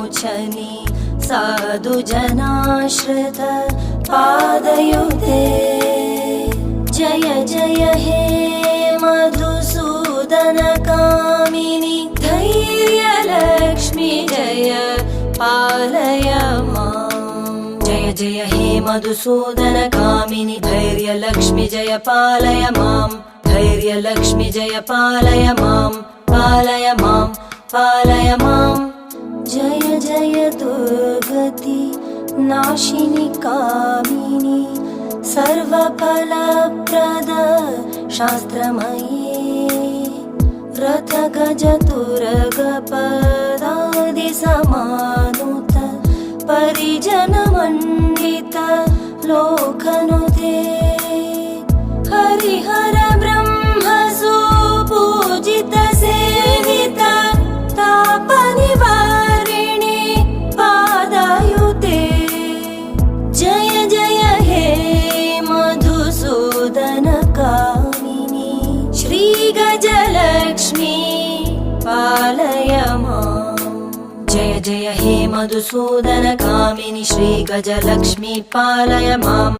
विमोचनी साधुजनाश्रित पादयुते। जय जय हे मधुसूदन कामिनि धैर्यलक्ष्मी जय पालय माम्। जय जय हे मधुसूदन कामिनि धैर्यलक्ष्मी जय पालय माम्। धैर्यलक्ष्मी जय पालय माम्। पालय माम् पालय माम्। जय जय दुर्गति नाशिनि कामिनि सर्वफलप्रद शास्त्रमयी। रथ गज तुरग पदादि समानुत परिजन मंडित लोकनुते। हरिहर ब्रह्म सुपूजित सेवित ताप निवारिणि पादयुते। जय जय हे मधुसूदन कामिनि श्री गजलक्ष्मी पालय माम्। जय जय हे मधुसूदन कामिनि श्री गजलक्ष्मी पालय माम्।